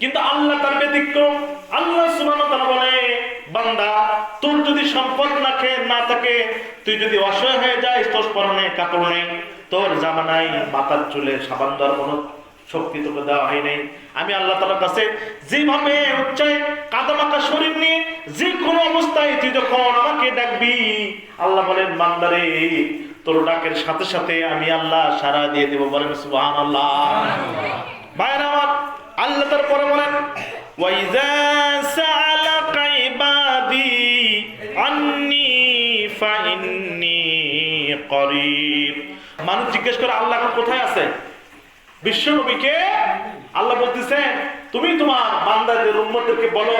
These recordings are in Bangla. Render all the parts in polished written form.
কিন্তু আল্লাহ তার ব্যতিক্রম। আল্লাহ সুবহানাহু ওয়া তাআলা বলে, বান্দা তোর যদি সম্পদ না থাকে, তুই যদি অসহায় হয়ে যাস, তোর পরনে কাপড় নেই, তোর জামা নাই, মাথার চুলে সাবান দেওয়ার কোনো শক্তি তোকে দেওয়া হয় নাই, আমি আল্লাহ তাআলার কাছে যেভাবে উচ্চায় কাদামাকা শরীর নিয়ে যে কোনো অবস্থায় তুই যখন আমাকে ডাকবি, আল্লাহ বলেন বান্দারে তোর ডাকের সাথে সাথে আমি আল্লাহ সাড়া দিয়ে দেব। বলেন সুবহানাল্লাহ। ভাইরা আমার, আল্লাহ তারপরে বলেন ওয়াইযা সাআলাকা ইবাদি আন্নী ফাইন্নী করিব। মানুষ জিজ্ঞেস করে আল্লাহ এখন কোথায় আছে? বিশ্ব নবীকে আল্লাহ বলতেছে তুমি তোমার বান্দাদের উম্মতদেরকে বলো,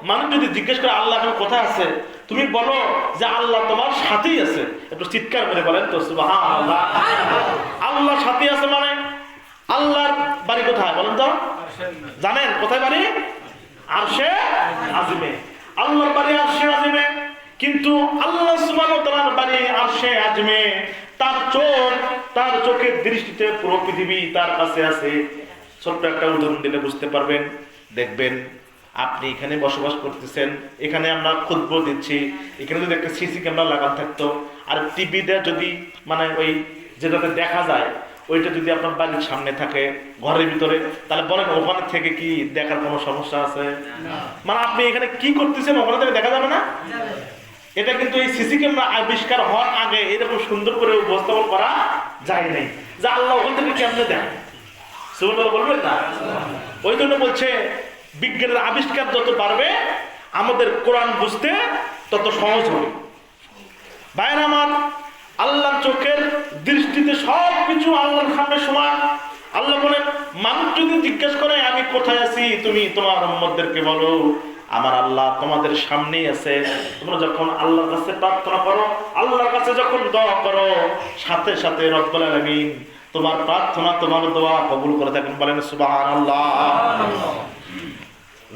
মানুষ যদি জিজ্ঞেস করে আল্লাহ এখন কোথায় আছে, তুমি বলো যে আল্লাহ তোমার সাথেই আছে। একটু চিৎকার করে বলেন তো সুবহানাল্লাহ। আল্লাহ সাথে আছে মানে আল্লাহর বাড়ি কোথায় বলেন তো? জানেন কোথায় বাড়ি? আরশে আজিমে। আল্লাহর বাড়ি আরশে আজিমে, কিন্তু আল্লাহ সুবহানাহু ওয়া তাআলার বাড়ি আরশে আজিমে। তার চোখের দৃষ্টিতে পুরো পৃথিবী তার কাছে আছে। ছোট্ট একটা উদাহরণ দিলে বুঝতে পারবেন। দেখবেন আপনি এখানে বসবাস করতেছেন, এখানে আমরা খুতবা দিচ্ছি, এখানে যদি একটা সিসি ক্যামেরা লাগানো থাকতো, আর টিভিতে যদি মানে ওই যেটাতে দেখা যায় ওইটা যদি আপনার বাড়ির সামনে থাকে ঘরের ভিতরে, তাহলে বলেন ওখানে থেকে কি দেখার কোনো সমস্যা আছে? মানে আপনি এখানে কি করতেছেন ওখানে থেকে দেখা যাবে না? এটা কিন্তু এই সিসি ক্যামেরা আবিষ্কার হওয়ার আগে এরকম সুন্দর করে উপস্থাপন করা যায় নাই যে আল্লাহ ওখান থেকে কেমনে দেখেন। সুবহানাল্লাহ বলবেন না? ওই জন্য বলছে বিজ্ঞানের আবিষ্কার যত বাড়বে আমাদের কোরআন বুঝতে তত সহজ হবে। ভাইরা আমার, আল্লাহর চোখের দৃষ্টিতে সবকিছু আল্লাহর সামনে সমান। আল্লাহ বলেন মানুষ যদি জিজ্ঞেস করে আমি কোথায় আছি, তুমি তোমার উম্মতদেরকে বলো আমার আল্লাহ তোমাদের সামনেই আছে। তোমরা যখন আল্লাহর কাছে প্রার্থনা করো, আল্লাহর কাছে যখন দোয়া করো, সাথে সাথে রব্বুল আলামিন তোমার প্রার্থনা তোমার দোয়া কবুল করে থাকেন। বলেন সুবহানাল্লাহ।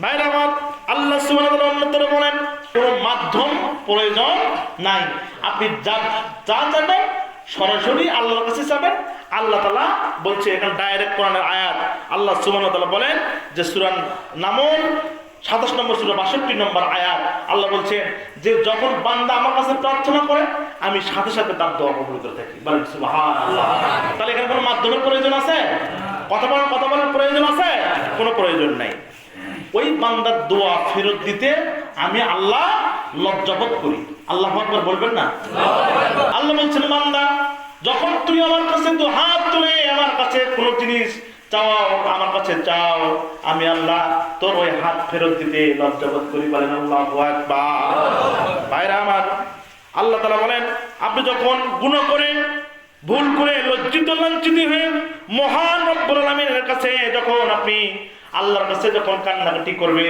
ভাইরা আমার, আল্লাহ সুবহানাহু ওয়া তাআলা অন্যত্র বলেন কোনো মাধ্যম প্রয়োজন নাই। আপনি যা চাবেন সরাসরি আল্লাহর কাছে যাবেন। আল্লাহ তাআলা বলছে এখানে ডাইরেক্ট কোরআনের আয়াত। আল্লাহ সুবহানাহু ওয়া তাআলা বলেন যে সূরা নামল 27 নম্বর সূরা 62 নম্বর আয়াত, আল্লাহ বলছেন যে যখন বান্দা আমার কাছে প্রার্থনা করে আমি সাথে সাথে তার দোয়া কবুল করে থাকি। বলেন সুবহানাল্লাহ। তাহলে এখানে কোনো মাধ্যমের প্রয়োজন আছে? কথা বলার প্রয়োজন আছে? কোনো প্রয়োজন নাই। ওই বান্দার দোয়া ফেরত দিতে আমি আল্লাহ লজ্জাবোধ করি। আল্লাহু আকবার বলবেন না? আল্লাহ বলছেন বান্দা যখন তুই আমার কাছে দু হাত তুলে আমার কাছে কোনো জিনিস চাও, আমার কাছে চাও, আমি আল্লাহ তোর ওই হাত ফেরত দিতে লজ্জাবোধ করি। বলেন আল্লাহু আকবার। ভাইরা আমার, আল্লাহ তাআলা বলেন আপনি যখন গুনাহ করে ভুল করে লজ্জিত লাঞ্ছিত হয়ে মহান রব্বুল আলামিনের কাছে যখন আপনি আল্লাহর কাছে যখন কান্নাকাটি করবে,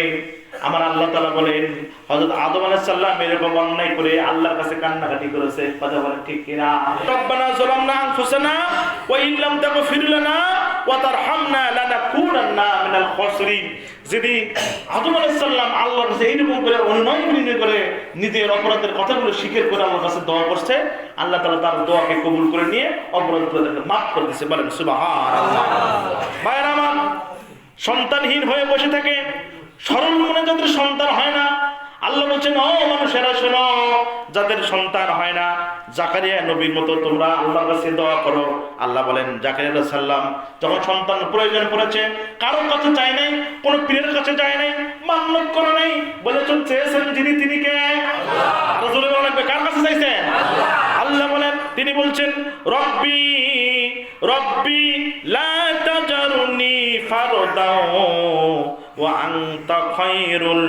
আমার আল্লাহ তাআলা বলেন হযরত আদম আলাইহিস সালাম এরকম অন্যায় করে আল্লাহর কাছে কান্নাকাটি করেছে। কথা বলেন ঠিক কিনা? রব্বানা যালামনা আনফুসানা ওয়া ইন লাম তাগফির লানা ওয়া তারহামনা লানাকুনান্না মিনাল খাসিরিন। যদি আদম আলাইহিস সালাম আল্লাহর কাছে এইরকম করে অনুনয় বিনয় করে নিজের অপরাধের কথাগুলো স্বীকার করে আল্লাহর কাছে দোয়া করছে, আল্লাহ তাআলা তার দোয়াকে কবুল করে নিয়ে অপরাধগুলোকে maaf করে দিয়েছে। বলেন সুবহানাল্লাহ। ভাইরা আমার, সন্তানহীন হয়ে বসে থাকে, সরল মনে যাদের সন্তান হয় না, আল্লাহ বলছেন ও মানুষেরা শোনো, যাদের সন্তান হয় না জাকারিয়া নবীর মতো তোমরা আল্লাহর কাছে দোয়া করো। আল্লাহ বলেন জাকারিয়া আলাইহিস সালাম যখন সন্তান প্রয়োজন পড়েছে কারোর কাছে চায় নাই, কোনো পীরের কাছে যায় নাই, মান্নত করে নাই, বলেছেন চেয়েছেন যিনি তিনি কে? আল্লাহ। আরো জোরে বলা লাগবে, কার কাছে চাইছেন? আল্লাহ বলেন, তিনি বলছেন রব্বি রব্বি লা তাজারুনি ফারদাও ওয়া আনতা খায়রুল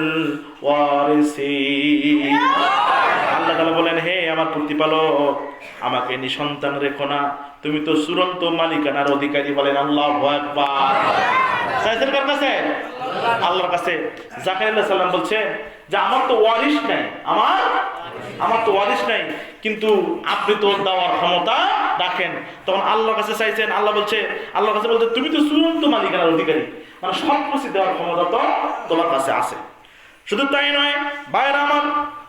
ওয়ারিসিন। আল্লাহ তাআলা বলেন হে আমার প্রতিপালক, আমাকে নিসন্তান রেখো না, তুমি তো চূড়ান্ত মালিকানার অধিকারী। বলেন আল্লাহু আকবার। চাইছেন কার কাছে? আল্লাহর কাছে। জাকারিয়া আলাইহিস সালাম বলছে যে আমার তো ওয়ারিস নাই, আমার তো ওয়ারিস নাই, কিন্তু আপনি তো দেওয়ার ক্ষমতা রাখেন। তখন আল্লাহর কাছে চাইছেন, আল্লাহর কাছে বলছে তুমি তো চূড়ান্ত মালিকানার অধিকারী, মানে সব কিছু দেওয়ার ক্ষমতা তো তোমার কাছে আছে। শুধু তাই নয় ভাইরা আমার,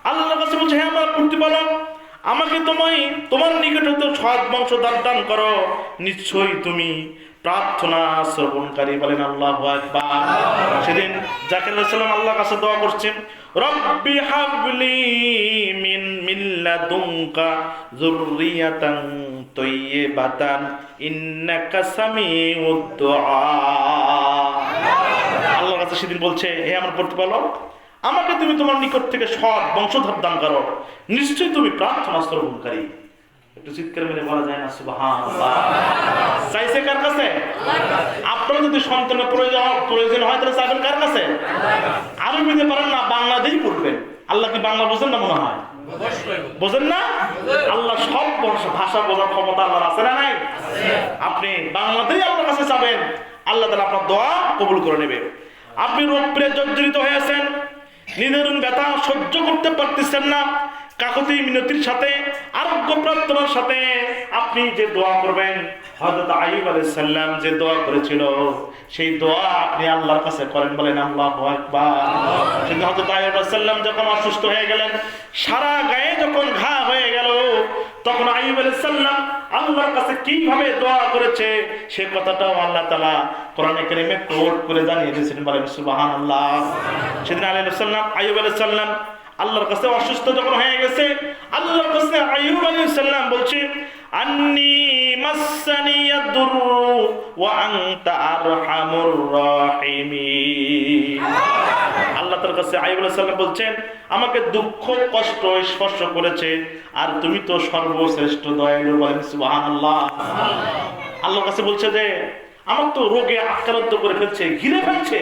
আল্লাহর কাছে বলছে হ্যাঁ আমার প্রতিপালক, আমাকে তোমার নিকট হতে সৎ বংশধর দান করো, নিশ্চয়ই তুমি প্রার্থনা শ্রবণকারী, বলেন আল্লাহু আকবার। সেদিন জাকির আলাইহিস সালাম আল্লাহর কাছে দোয়া করছেন, রব্বি হাবলি মিন লাদুনকা যুররিয়াতান তাইয়্যিবাতান ইন্নাকা সামিউদ দুআ। আল্লাহর কাছে সেদিন বলছে, হে আমার প্রতিপালক, আমাকে তুমি তোমার নিকট থেকে সৎ বংশধর দান করো, নিশ্চয়ই তুমি প্রার্থনা শ্রবণকারী। একটু চিৎকার মেরে বলা যায় না সুবহানাল্লাহ? চাইছে কার কাছে? আপনারা যদি সন্তানের প্রয়োজন হয় তাহলে চাইবেন কার কাছে? আরো বুঝতে পারেন না, বাংলাদেশই পড়বেন। আল্লাহ কি বাংলা বোঝেন না? মনে হয় বোঝেন না। আল্লাহ সব ভাষা বোঝার ক্ষমতা আল্লাহর আছে না নাই? আপনি বাংলাতেই আল্লাহর কাছে চাবেন, আল্লাহ তাআলা আপনার দোয়া কবুল করে নেবে। আপনি রোগ পেয়ে জর্জরিত হয়েছেন, নিজের ব্যথা সহ্য করতে পারতেছেন না, কাকুতি মিনতির সাথে আরোগ্য প্রার্থনার সাথে আপনি যে দোয়া করবেন, হযরত আইয়ুব আলাইহিস সালাম যে দোয়া করেছিল সেই দোয়া আপনি আল্লাহর কাছে করেন, বলেন আল্লাহু আকবার। কিন্তু হযরত আইয়ুব আলাইহিস সালাম যখন অসুস্থ হয়ে গেলেন, সারা গায়ে যখন ঘা হয়ে গেল, তখন আইয়ুব আলাইহিস সালাম আল্লাহর কাছে কিভাবে দোয়া করেছে সে কথাটাও আল্লাহ তাআলা কোরআনে কারীমে কোট করে জানিয়ে দিয়েছেন, বলেন সুবহানাল্লাহ। সেদিন আইয়ুব আলাইহিস সালাম আল্লাহর কাছে অসুস্থ যখন হয়ে গেছে, আল্লাহর কাছে আইয়ুব আলাইহিস সালাম বলছে, আন্নী মাসসানিয়াদ-দুররু ওয়া আনতা আরহামুর রাহিমিন। আল্লাহ তার কাছে আইয়ুব আলাইহিস সালাম বলছেন, আমাকে দুঃখ কষ্ট স্পর্শ করেছে, আর তুমি তো সর্বশ্রেষ্ঠ দয়ালু, বলেন সুবহানাল্লাহ। আল্লাহর কাছে বলছে যে আমার তো রোগে আক্রান্ত করে ফেলছে, ঘিরে ফেলছে,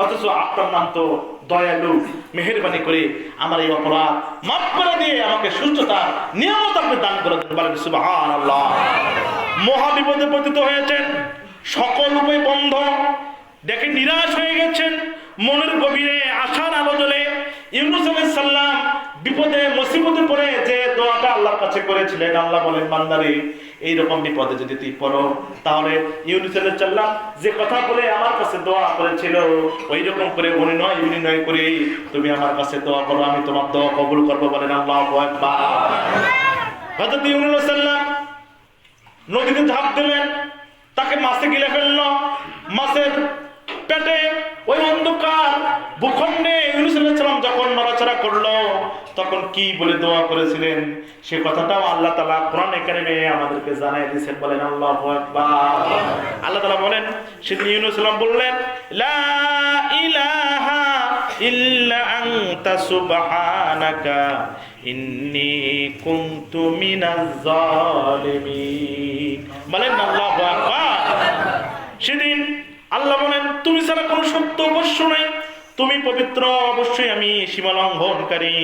অথচ আপনার নাম তো দয়ালু, মেহেরবানি করে আমার এই অপরাধ মাফ করে দিয়ে আমাকে সুস্থতা নিয়ামত আপনি দান করে দেন, বলেন সুবহানাল্লাহ। মহা বিপদে পতিত হয়েছেন, সকল উপায় বন্ধ, দেখে নিরাশ হয়ে গেছেন, মনের গভীরে আশার আলো জ্বলে ইউনূস আলাইহিস সালাম বিপদে মুসিবতে পড়ে যে দোয়াটা আল্লাহর কাছে করেছিলেন, আল্লাহ বলেন, বান্দারে এইরকম বিপদে যদি তুই পড়ো, তাহলে ইউনূস আলাইহিস সালাম যে কথা বলে আমার কাছে দোয়া করেছিল ওই রকম করে বিনয় করে তুমি আমার কাছে দোয়া করো, আমি তোমার দোয়া কবুল করবো, বলেন আল্লাহু আকবার। হযরত ইউনূস আলাইহিস সালাম নদীতে ঝাঁপ দিলেন, তাকে মাছে গিলে ফেললো, মাছের পেটে ওই অন্ধকার ভূখণ্ডে ইউনূস আলাইহিস সালাম যখন নড়াচড়া করলো, তখন কি বলে দোয়া করেছিলেন সে কথাটাও আল্লাহ তাআলা কোরআনে কারীমে আমাদেরকে জানাই দিয়েছেন, বলেন আল্লাহু আকবার। আল্লাহ তাআলা বলেন, সেদিন ইউনূস সালাম বললেন, লা ইলাহা ইল্লা আনতা সুবহানাকা ইন্নী কুনতু মিনাজ জালিমিন, বলেন আল্লাহু আকবার। সেদিন আল্লাহ বলেন, তুমি ছাড়া কোনো সত্য অবশ্য নাই, তুমি পবিত্র, অবশ্যই আমি সীমা লঙ্ঘনকারী।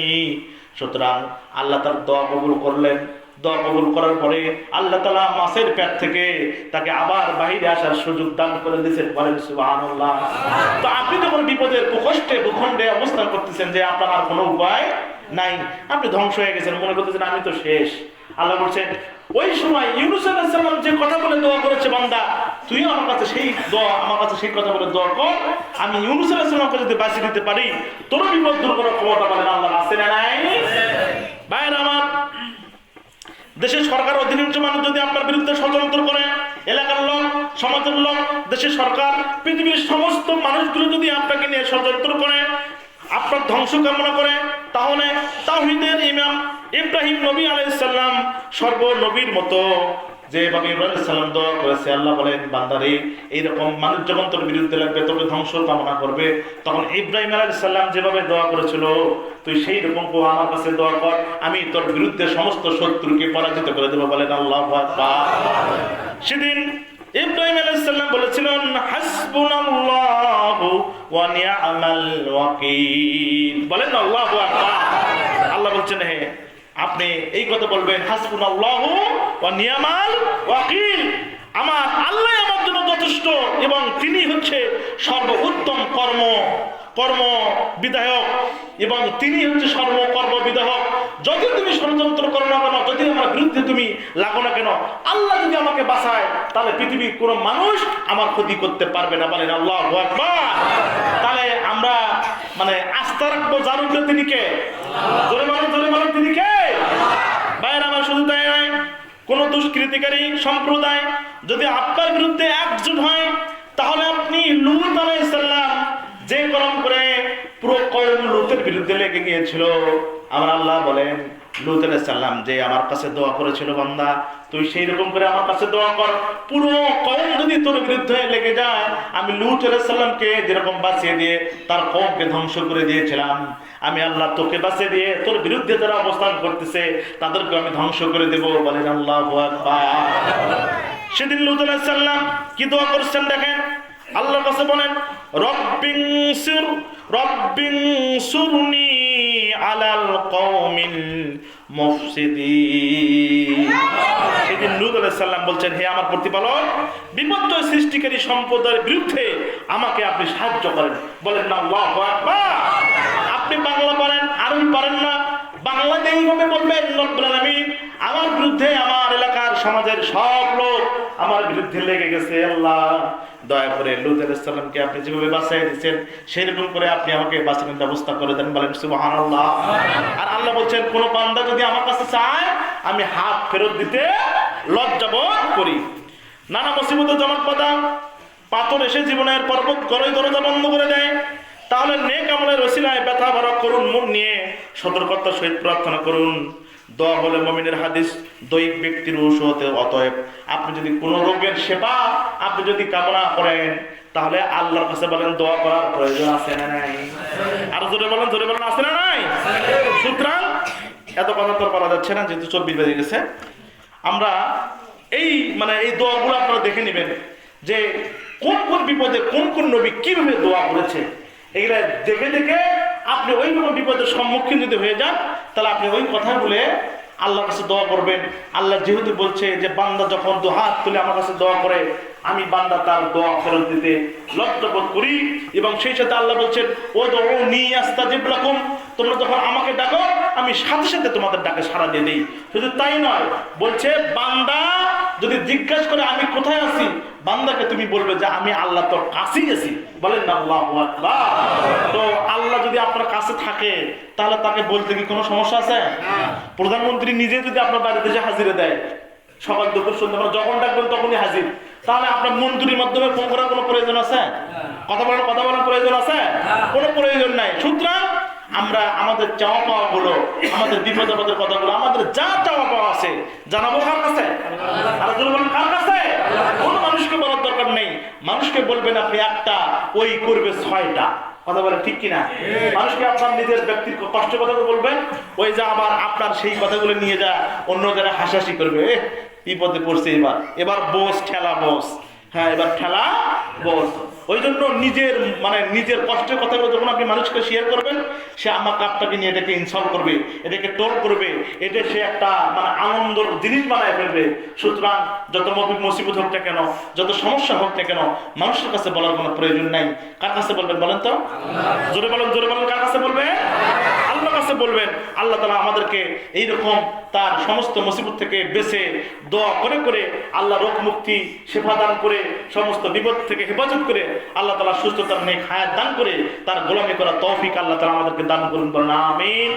সুতরাং আল্লাহ তার দোয়া কবুল করলেন। দোয়া কবুল করার পরে আল্লাহ তাআলা মাছের পেট থেকে তাকে আবার বাহিরে আসার সুযোগ দান করে দিয়েছেন, বলেন সুবহানাল্লাহ। তো আপনি যখন বিপদের ভূখণ্ডে অবস্থান করতেছেন যে আপনার আর কোনো উপায় নাই, আপনি ধ্বংস হয়ে গেছেন, মনে করতেছেন আমি তো শেষ, আল্লাহ বলছেন ওই সময় ইউনূস আলাইহিস সালাম যে কথা বলে দোয়া করেছে, বান্দা তুই আমার কাছে সেই কথা বলে দোয়া কর, আমি ইউনূস আলাইহিস সালামকে যদি বাঁচিয়ে দিতে পারি তোর বিপদ দূর করার ক্ষমতা, বলেন আল্লাহ আছে না নাই? ভাইরা আমার, দেশের সরকার অধিকাংশ মানুষ যদি আপনার বিরুদ্ধে ষড়যন্ত্র করে, এলাকার লোক, সমাজের লোক, দেশের সরকার, পৃথিবীর সমস্ত মানুষগুলো যদি আপনাকে নিয়ে ষড়যন্ত্র করে, আপনার ধ্বংস কামনা করে, তাহলে তাওহীদের ইমাম ইব্রাহিম নবী আলাইহিস সালাম সর্বনবীর মতো যেভাবে ইব্রাহিম আলাইহিস সালাম দোয়া করেছে, আল্লাহ বলেন, বান্দারে এইরকম মানুষ যখন তোর বিরুদ্ধে লাগবে, তোকে ধ্বংস কামনা করবে, তখন ইব্রাহিম আলাইহিস সালাম যেভাবে দোয়া করেছিল তুই সেই রকম আমার কাছে দোয়া কর, আমি তোর বিরুদ্ধে সমস্ত শত্রুকে পরাজিত করে দেবো, বলেন আল্লাহু আকবার। সেদিন ইব্রাহিম আলাইহিস সালাম বলেছিলেন, হাসবুনাল্লাহু ওয়া নি'মাল ওয়াকিল, বলেন আল্লাহু আকবার। আল্লাহ বলছেন, হে আপনি এই কথা বলবেন, হাসবুনাল্লাহু ওয়া নি'মাল ওয়াকিল, আমার আল্লাহ আমার জন্য যথেষ্ট এবং তিনি হচ্ছে সর্বোত্তম কর্ম বিধায়ক এবং তিনি হচ্ছে সর্বকর্ম বিধায়ক। যদি তুমি ষড়যন্ত্র করো না কেন, যদি আমার বিরুদ্ধে তুমি লাগো না কেন, আল্লাহ যদি আমাকে বাঁচায় তাহলে পৃথিবীর কোনো মানুষ আমার ক্ষতি করতে পারবে না, বলেন আল্লাহু আকবার। তাহলে আমরা আস্থা রাখবো যার উপরে, তিনি কে? জোরে বলেন তিনি কে? ভাইয়েরা আমার, শুধু তাই নয়, কোন দুষ্কৃতিকারী সম্প্রদায় যদি আপনার বিরুদ্ধে একজুট হয়, তাহলে আপনি লূত আলাইহিস সালাম যে কলম করে পুরো কওম লূতের বিরুদ্ধে লেগে গিয়েছিল, আমার আল্লাহ বলেন লূত আলাইহিস সালাম যে আমার কাছে দোয়া করেছিল, বান্দা তুই সেই রকম করে আমার কাছে দোয়া কর, পুরো কওম যদি তোর বিরুদ্ধে লেগে যায়, আমি লূত আলাইহিস সালামকে যেরকম বাঁচিয়ে দিয়ে তার কওমকে ধ্বংস করে দিয়েছিলাম, আমি আল্লাহ তোকে বাঁচিয়ে দিয়ে তোর বিরুদ্ধে যারা অবস্থান করতেছে তাদেরকে আমি ধ্বংস করে দেব। বলেন আল্লাহু আকবার। সেদিন লূত আলাইহিস সালাম কি দোয়া করছেন দেখেন, আল্লাহর কাছে বলেন রব্বিনসুরনি আলাল কওমিল মুফসিদিন। সেদিন লূত আলাইহিস সালাম বলছেন, হে আমার প্রতিপালক, বিপর্যয় সৃষ্টিকারী সম্প্রদায়ের বিরুদ্ধে আমাকে আপনি সাহায্য করেন। বলেন না আল্লাহু আকবার। আপনি বাংলা পারেন, আরবি পারেন না, বাংলাতে এইভাবে বলবেন রব্বুল আলামিন আমার বিরুদ্ধে আমার এলাকার সমাজের সব লোক আমার বিরুদ্ধে লেগে গেছে, আল্লাহ দয়া করে লূত আলাইহিস সালামকে আপনি যেভাবে বাঁচিয়ে দিয়েছেন সেরকম করে আপনি আমাকে বাঁচানোর ব্যবস্থা করে দেন। বলেন সুবহানাল্লাহ। আর আল্লাহ বলছেন কোন বান্দা যদি আমার কাছে চায় আমি হাত ফেরত দিতে লজ্জাবোধ করি। নানা মুসিবতে জমাট বাঁধা পাথর এসে জীবনের পর্বত গড়াই দরজা বন্ধ করে দেয়, তাহলে নেক আমলের ওসিলায় ব্যথা ভরা করুন মন নিয়ে সতর্কতার সহিত প্রার্থনা করুন। দোয়া হলো মুমিনের হাদিস, দৈহিক ব্যক্তির ঔষধ। অতএব আপনি যদি কোনো রোগের সেবা আপনি যদি কামনা করেন, তাহলে আল্লাহর কাছে বলেন দোয়া করার প্রয়োজন আছে না নাই? আর জোরে বলেন আছে না নাই? সুতরাং এত কথা তো বলা যাচ্ছে না, যেহেতু 24 বেজে গেছে। আমরা এই দোয়াগুলো আপনারা দেখে নেবেন যে কোন কোন বিপদে কোন কোন নবী কিভাবে দোয়া করেছে। এগুলা দেখে দেখে আপনি ওই রকম বিপদের সম্মুখীন যদি হয়ে যান, তাহলে আপনি ওই কথা বলে আল্লাহর কাছে দোয়া করবেন। আল্লাহ যেহেতু বলছে যে বান্দা যখন দুহাত তুলে আমার কাছে দোয়া করে, আমি বান্দা তার দোয়া ফেরত দিতে লজ্জাবোধ করি। এবং সেই সাথে আল্লাহ বলছেন উদউনি আস্তাজিব লাকুম, তোমরা যখন আমাকে ডাকো আমি সাথে সাথে তোমাদের ডাকে সাড়া দিয়ে দিই। শুধু তাই নয়, বলছে বান্দা যদি জিজ্ঞাসা করে আমি কোথায় আছি, বান্দাকে তুমি বলবে যে আমি আল্লাহ তোর কাছেই আছি। বলেন না আল্লাহু আকবার। তো আল্লাহ যদি আপনার কাছে থাকে তাহলে তাকে বলতে কি কোনো সমস্যা আছে? প্রধানমন্ত্রী নিজে যদি আপনার বাড়িতে এসে হাজিরা দেয়, সকাল দুপুর সন্ধ্যা যখন ডাকবেন তখনই হাজির, তাহলে আপনার মন্ত্রীর মাধ্যমে ফোন করার কোনো প্রয়োজন আছে? কথা বলার প্রয়োজন আছে? কোনো প্রয়োজন নাই। সুতরাং আমরা আমাদের চাওয়া পাওয়া গুলো, আমাদের বিপদ আপদের কথাগুলো, আমাদের যা চাওয়া পাওয়া আছে জানাবো কার কাছে? আর যদি বলেন কার কাছে? কোনো মানুষকে বলার দরকার নেই। মানুষকে বলবেন আপনি একটা, ওই করবে 6টা। কথা বলেন ঠিক কিনা? মানুষকে আপনার নিজের ব্যক্তির কষ্ট কথা বলবেন, ওই যে আবার আপনার সেই কথাগুলো নিয়ে যা অন্য যারা হাসাহাসি করবে, বিপদে পড়ছে এবার বোস ঠেলা বোস, হ্যাঁ এবার ঠেলা বোস। ওই জন্য নিজের কষ্টের কথাগুলো যখন আপনি মানুষকে শেয়ার করবেন, সে আমাকে আপনাকে নিয়ে এটাকে ইনসাল্ট করবে, এটাকে টোল করবে, এটা সে একটা আনন্দের জিনিস বানায় ফেলবে। সুতরাং যত মুসিবত হোক না কেন, যত সমস্যা হোক না কেন, মানুষের কাছে বলার কোনো প্রয়োজন নাই। কার কাছে বলবেন বলেন তো? জোরে বলেন কার কাছে বলবেন? আল্লাহর কাছে বলবেন। আল্লাহ তাআলা আমাদেরকে এইরকম তার সমস্ত মুসিবত থেকে বেঁচে দোয়া করে করে আল্লাহ রোগ মুক্তি সেবা দান করে সমস্ত বিপদ থেকে হেফাজত করে আল্লাহ তাআলা সুস্থতার নেক হায়াত দান করে তার গোলামি করার তৌফিক আল্লাহ তাআলা আমাদেরকে দান করুন। আমিন।